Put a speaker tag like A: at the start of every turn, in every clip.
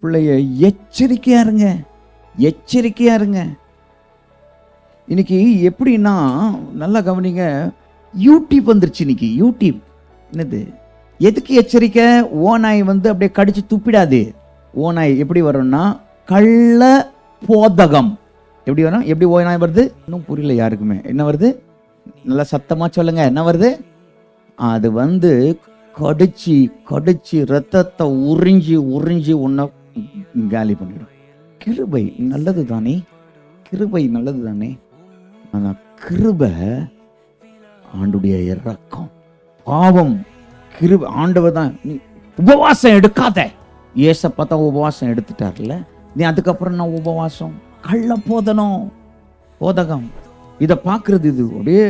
A: பிள்ளைய எச்சரிக்கையா இருங்க, எச்சரிக்கையா இருங்க. இன்னைக்கு எப்படின்னா நல்லா கவனிங்க, யூடியூப் வந்துருச்சு இன்னைக்கு. யூடியூப் என்னது, எதுக்கு எச்சரிக்கை? ஓநாய் அப்படியே கடிச்சு துப்பிடாது. ஓநாய் எப்படி வரும்னா கள்ள போதகம். எப்படி வரும்? எப்படி ஓநாய் வருது? இன்னும் புரியல யாருக்குமே. என்ன வருது? நல்லா சத்தமா சொல்லுங்க, என்ன வருது? அது கடிச்சு கடிச்சு ரத்தத்தை உறிஞ்சி உறிஞ்சி உன்னை காலி பண்ணிடும். கிருபை நல்லது தானே, கிருபை நல்லது தானே. ஆனா கிருபை ஆண்டுடைய இரக்கம். பாவம் கிருபை. ஆண்டவர் தான், நீ உபவாசம் எடுக்காத. ஏசப்பா தான் உபவாசம் எடுத்துட்டார்ல, நீ அதுக்கப்புறம் நான் உபவாசம்? கள்ள போதகம். இதை பார்க்கறது இது அப்படியே.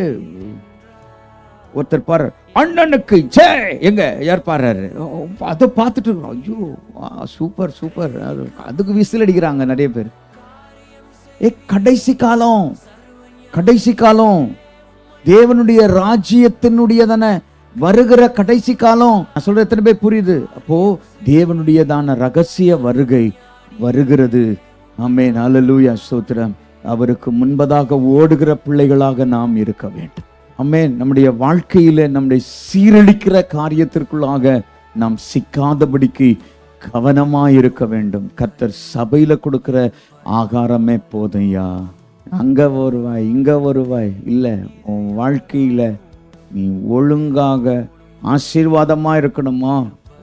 A: ஒருத்தர் பாரு, அண்ணனுக்கு ஜெய், எங்க யார் பாரு, அதை பார்த்துட்டு ஐயோ சூப்பர் சூப்பர், அதுக்கு விசில் அடிக்கிறாங்க நிறைய பேர். கடைசி காலம் தேவனுடைய ராஜ்யத்தினுடையதான வருகிற கடைசி காலம். நான் சொல்ற எத்தனை பேர் புரியுது? அப்போ தேவனுடையதான ரகசிய வருகை வருகிறது. ஆமென், அல்லேலூயா, ஸ்தோத்திரம். அவருக்கு முன்பதாக ஓடுகிற பிள்ளைகளாக நாம் இருக்க வேண்டும். ஆமென். நம்முடைய வாழ்க்கையில நம்முடைய சீரழிக்கிற காரியத்திற்குள்ளாக நாம் சிக்காதபடிக்கு கவனமாய் இருக்க வேண்டும். கர்த்தர் சபையில கொடுக்கிற ஆகாரமே போதையா, அங்க வருவாய் இங்க வருவாய் இல்ல. உன் வாழ்க்கையில நீ ஒழுங்காக ஆசீர்வாதமா இருக்கணுமா,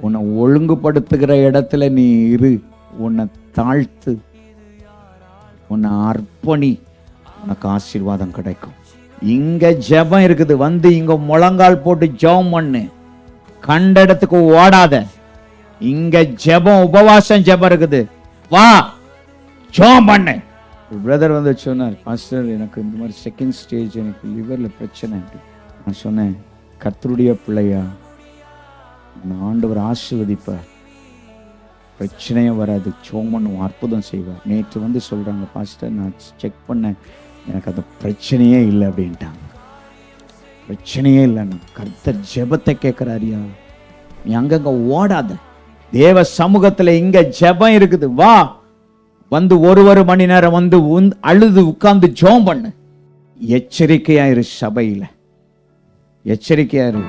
A: உன்னை ஒழுங்குபடுத்துகிற இடத்துல நீ இரு. உன்னை தாழ்த்து, உன்னை அர்ப்பணி, உனக்கு ஆசீர்வாதம் கிடைக்கும். இங்க ஜெபம் இருக்குது, இங்க முழங்கால் போட்டு ஜெபம் பண்ணு. கண்ட இடத்துக்கு ஓடாத. இங்க ஜெபம், உபவாசம் ஜெபம் இருக்குது, வா ஜெபம் பண்ணு. பிரதர் சொன்னார், பாஸ்டர் எனக்கு இந்த மாதிரி செகண்ட் ஸ்டேஜ், எனக்கு லிவர்ல பிரச்சனை. நான் சொன்னேன், கர்த்தருடைய பிள்ளையா, ஆண்டவர் ஆசீர்வதிப்பார், பிரச்சனையே வராது, ஜெபம் பண்ணுவோம், அற்புதம் செய்வார். நேற்று சொல்றாங்க, பாஸ்டர் நான் செக் பண்ணேன், எனக்கு அது பிரச்சனையே இல்லை அப்படின்ட்டாங்க. பிரச்சனையே இல்லைன்னா கர்த்தர் ஜெபத்தை கேட்கிறாரியா. நீ அங்கங்க ஓடாத. தேவ சமூகத்துல இங்க ஜெபம் இருக்குது, வா. 1 மணி நேரம் அழுது உட்கார்ந்து ஜெபம் பண்ணு. எச்சரிக்கையாயிரு, சபையில எச்சரிக்கையாயிரு.